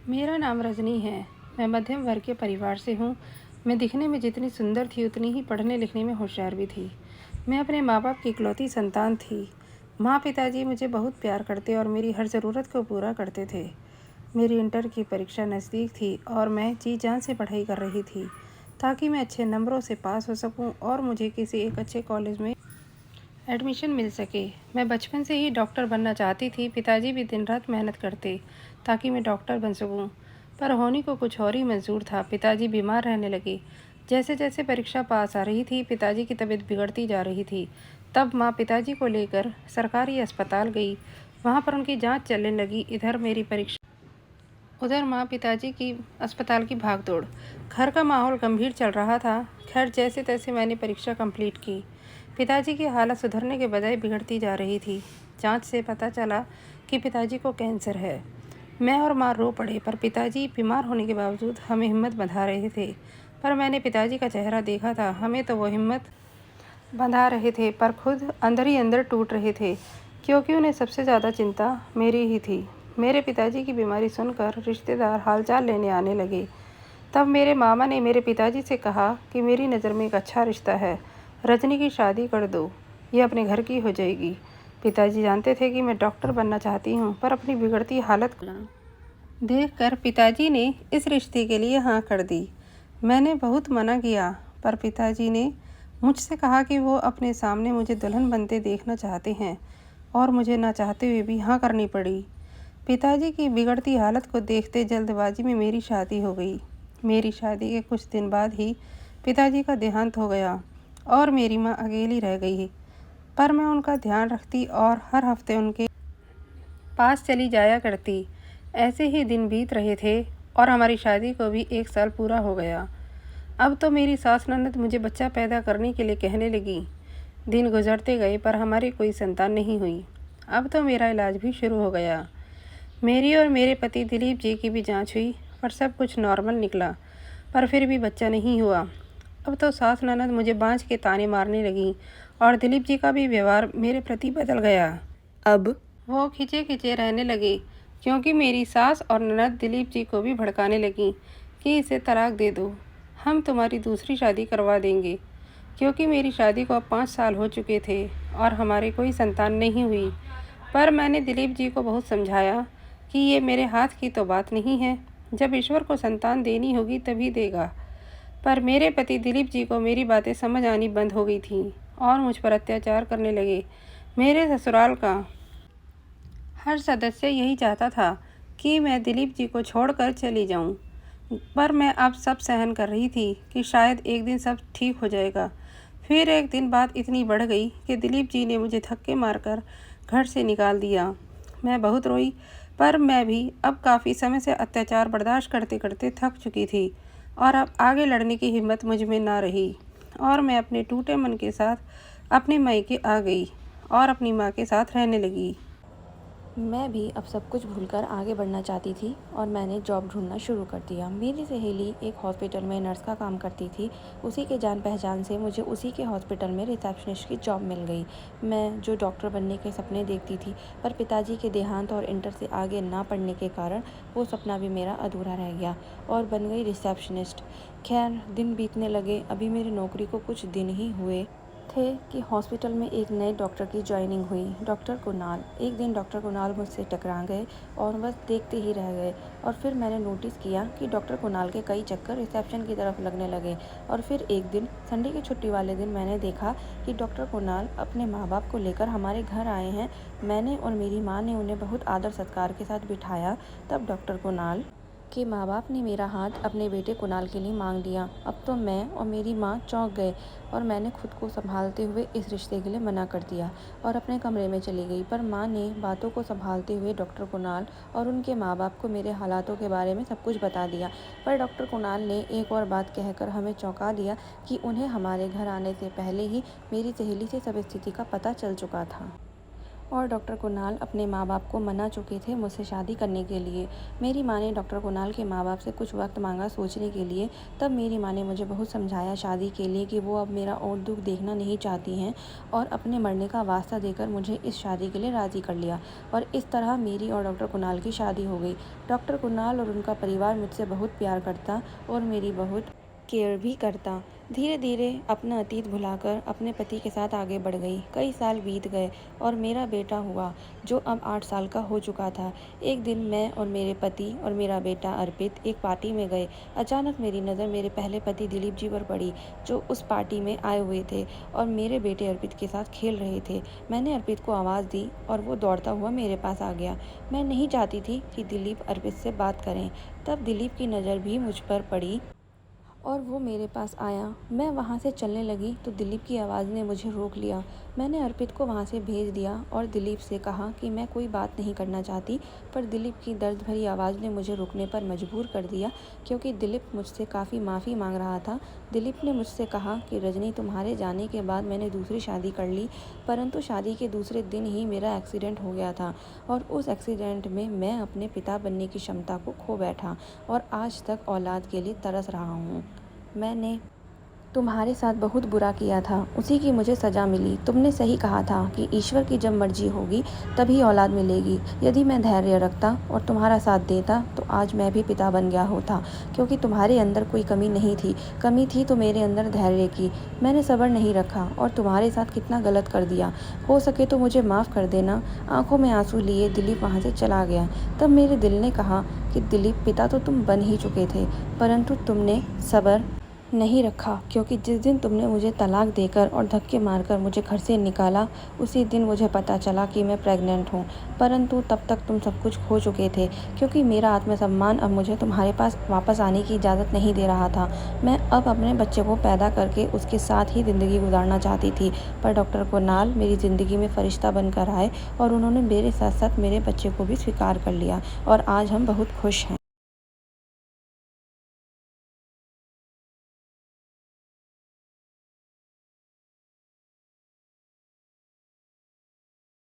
मेरा नाम रजनी है। मैं मध्यम वर्ग के परिवार से हूँ। मैं दिखने में जितनी सुंदर थी उतनी ही पढ़ने लिखने में होशियार भी थी। मैं अपने माँ बाप की इकलौती संतान थी। माँ पिताजी मुझे बहुत प्यार करते और मेरी हर ज़रूरत को पूरा करते थे। मेरी इंटर की परीक्षा नज़दीक थी और मैं जी जान से पढ़ाई कर रही थी ताकि मैं अच्छे नंबरों से पास हो सकूं और मुझे किसी एक अच्छे कॉलेज में एडमिशन मिल सके। मैं बचपन से ही डॉक्टर बनना चाहती थी। पिताजी भी दिन रात मेहनत करते ताकि मैं डॉक्टर बन सकूं, पर होनी को कुछ और ही मंजूर था। पिताजी बीमार रहने लगे। जैसे जैसे परीक्षा पास आ रही थी, पिताजी की तबीयत बिगड़ती जा रही थी। तब माँ पिताजी को लेकर सरकारी अस्पताल गई। वहाँ पर उनकी जाँच चलने लगी। इधर मेरी परीक्षा, उधर माँ पिताजी की अस्पताल की भागदौड़। घर का माहौल गंभीर चल रहा था। खैर, जैसे तैसे मैंने परीक्षा कंप्लीट की। पिताजी की हालत सुधरने के बजाय बिगड़ती जा रही थी। जांच से पता चला कि पिताजी को कैंसर है। मैं और माँ रो पड़े, पर पिताजी बीमार होने के बावजूद हमें हिम्मत बंधा रहे थे। पर मैंने पिताजी का चेहरा देखा था। हमें तो वो हिम्मत बंधा रहे थे, पर खुद अंदर ही अंदर टूट रहे थे, क्योंकि उन्हें सबसे ज़्यादा चिंता मेरी ही थी। मेरे पिताजी की बीमारी सुनकर रिश्तेदार हालचाल लेने आने लगे। तब मेरे मामा ने मेरे पिताजी से कहा कि मेरी नज़र में एक अच्छा रिश्ता है, रजनी की शादी कर दो, ये अपने घर की हो जाएगी। पिताजी जानते थे कि मैं डॉक्टर बनना चाहती हूँ, पर अपनी बिगड़ती हालत को देखकर पिताजी ने इस रिश्ते के लिए हाँ कर दी। मैंने बहुत मना किया, पर पिताजी ने मुझसे कहा कि वो अपने सामने मुझे दुल्हन बनते देखना चाहते हैं, और मुझे ना चाहते हुए भी हाँ करनी पड़ी। पिताजी की बिगड़ती हालत को देखते जल्दबाजी में मेरी शादी हो गई। मेरी शादी के कुछ दिन बाद ही पिताजी का देहांत हो गया और मेरी माँ अकेली रह गई। पर मैं उनका ध्यान रखती और हर हफ्ते उनके पास चली जाया करती। ऐसे ही दिन बीत रहे थे और हमारी शादी को भी 1 साल पूरा हो गया। अब तो मेरी सास ननद मुझे बच्चा पैदा करने के लिए कहने लगी। दिन गुजरते गए, पर हमारी कोई संतान नहीं हुई। अब तो मेरा इलाज भी शुरू हो गया। मेरी और मेरे पति दिलीप जी की भी जांच हुई, पर सब कुछ नॉर्मल निकला, पर फिर भी बच्चा नहीं हुआ। अब तो सास ननद मुझे बांझ के ताने मारने लगी और दिलीप जी का भी व्यवहार मेरे प्रति बदल गया। अब वो खिंचे खिंचे रहने लगे, क्योंकि मेरी सास और ननद दिलीप जी को भी भड़काने लगी कि इसे तलाक दे दो, हम तुम्हारी दूसरी शादी करवा देंगे। क्योंकि मेरी शादी को अब 5 साल हो चुके थे और हमारे कोई संतान नहीं हुई। पर मैंने दिलीप जी को बहुत समझाया कि ये मेरे हाथ की तो बात नहीं है, जब ईश्वर को संतान देनी होगी तभी देगा। पर मेरे पति दिलीप जी को मेरी बातें समझ आनी बंद हो गई थी और मुझ पर अत्याचार करने लगे। मेरे ससुराल का हर सदस्य यही चाहता था कि मैं दिलीप जी को छोड़कर चली जाऊं, पर मैं अब सब सहन कर रही थी कि शायद एक दिन सब ठीक हो जाएगा। फिर एक दिन बात इतनी बढ़ गई कि दिलीप जी ने मुझे धक्के मारकर घर से निकाल दिया। मैं बहुत रोई, पर मैं भी अब काफ़ी समय से अत्याचार बर्दाश्त करते करते थक चुकी थी और अब आगे लड़ने की हिम्मत मुझ में ना रही, और मैं अपने टूटे मन के साथ अपने मायके आ गई और अपनी माँ के साथ रहने लगी। मैं भी अब सब कुछ भूलकर आगे बढ़ना चाहती थी और मैंने जॉब ढूंढना शुरू कर दिया। मेरी सहेली एक हॉस्पिटल में नर्स का काम करती थी। उसी के जान पहचान से मुझे उसी के हॉस्पिटल में रिसेप्शनिस्ट की जॉब मिल गई। मैं जो डॉक्टर बनने के सपने देखती थी, पर पिताजी के देहांत और इंटर से आगे ना पढ़ने के कारण वो सपना भी मेरा अधूरा रह गया और बन गई रिसेप्शनिस्ट। खैर, दिन बीतने लगे। अभी मेरी नौकरी को कुछ दिन ही हुए थे कि हॉस्पिटल में एक नए डॉक्टर की ज्वाइनिंग हुई, डॉक्टर कुणाल। एक दिन डॉक्टर कुणाल मुझसे टकरा गए और बस देखते ही रह गए, और फिर मैंने नोटिस किया कि डॉक्टर कुणाल के कई चक्कर रिसेप्शन की तरफ लगने लगे। और फिर एक दिन संडे की छुट्टी वाले दिन मैंने देखा कि डॉक्टर कुणाल अपने माँ बाप को लेकर हमारे घर आए हैं। मैंने और मेरी माँ ने उन्हें बहुत आदर सत्कार के साथ बिठाया। तब डॉक्टर कुणाल के माँ बाप ने मेरा हाथ अपने बेटे कुणाल के लिए मांग लिया। अब तो मैं और मेरी माँ चौंक गए और मैंने खुद को संभालते हुए इस रिश्ते के लिए मना कर दिया और अपने कमरे में चली गई। पर माँ ने बातों को संभालते हुए डॉक्टर कुणाल और उनके माँ बाप को मेरे हालातों के बारे में सब कुछ बता दिया। पर डॉक्टर कुणाल ने एक और बात कहकर हमें चौंका दिया कि उन्हें हमारे घर आने से पहले ही मेरी सहेली से सब स्थिति का पता चल चुका था। और डॉक्टर कुणाल अपने माँ बाप को मना चुके थे मुझसे शादी करने के लिए। मेरी माँ ने डॉक्टर कुणाल के माँ बाप से कुछ वक्त मांगा सोचने के लिए। तब मेरी माँ ने मुझे बहुत समझाया शादी के लिए कि वो अब मेरा और दुख देखना नहीं चाहती हैं और अपने मरने का वास्ता देकर मुझे इस शादी के लिए राज़ी कर लिया। और इस तरह मेरी और डॉक्टर कुणाल की शादी हो गई। डॉक्टर कुणाल और उनका परिवार मुझसे बहुत प्यार करता और मेरी बहुत केयर भी करता। धीरे धीरे अपना अतीत भुलाकर अपने पति के साथ आगे बढ़ गई। कई साल बीत गए और मेरा बेटा हुआ जो अब 8 साल का हो चुका था। एक दिन मैं और मेरे पति और मेरा बेटा अर्पित एक पार्टी में गए। अचानक मेरी नज़र मेरे पहले पति दिलीप जी पर पड़ी जो उस पार्टी में आए हुए थे और मेरे बेटे अर्पित के साथ खेल रहे थे। मैंने अर्पित को आवाज़ दी और वो दौड़ता हुआ मेरे पास आ गया। मैं नहीं चाहती थी कि दिलीप अर्पित से बात करें। तब दिलीप की नज़र भी मुझ पर पड़ी और वो मेरे पास आया। मैं वहाँ से चलने लगी तो दिलीप की आवाज़ ने मुझे रोक लिया। मैंने अर्पित को वहाँ से भेज दिया और दिलीप से कहा कि मैं कोई बात नहीं करना चाहती, पर दिलीप की दर्द भरी आवाज़ ने मुझे रुकने पर मजबूर कर दिया क्योंकि दिलीप मुझसे काफ़ी माफ़ी मांग रहा था। दिलीप ने मुझसे कहा कि रजनी, तुम्हारे जाने के बाद मैंने दूसरी शादी कर ली, परंतु शादी के दूसरे दिन ही मेरा एक्सीडेंट हो गया था और उस एक्सीडेंट में मैं अपने पिता बनने की क्षमता को खो बैठा और आज तक औलाद के लिए तरस रहा हूँ। मैंने तुम्हारे साथ बहुत बुरा किया था, उसी की मुझे सज़ा मिली। तुमने सही कहा था कि ईश्वर की जब मर्जी होगी तभी औलाद मिलेगी। यदि मैं धैर्य रखता और तुम्हारा साथ देता तो आज मैं भी पिता बन गया होता, क्योंकि तुम्हारे अंदर कोई कमी नहीं थी। कमी थी तो मेरे अंदर धैर्य की। मैंने सब्र नहीं रखा और तुम्हारे साथ कितना गलत कर दिया। हो सके तो मुझे माफ़ कर देना। आंखों में आंसू लिए दिलीप वहाँ से चला गया। तब मेरे दिल ने कहा कि दिलीप, पिता तो तुम बन ही चुके थे, परंतु तुमने सब्र नहीं रखा, क्योंकि जिस दिन तुमने मुझे तलाक देकर और धक्के मारकर मुझे घर से निकाला उसी दिन मुझे पता चला कि मैं प्रेग्नेंट हूँ। परंतु तब तक तुम सब कुछ खो चुके थे, क्योंकि मेरा आत्मसम्मान अब मुझे तुम्हारे पास वापस आने की इजाज़त नहीं दे रहा था। मैं अब अपने बच्चे को पैदा करके उसके साथ ही ज़िंदगी गुजारना चाहती थी, पर डॉक्टर कुणाल मेरी ज़िंदगी में फ़रिश्ता बनकर आए और उन्होंने मेरे साथ साथ मेरे बच्चे को भी स्वीकार कर लिया और आज हम बहुत खुश हैं।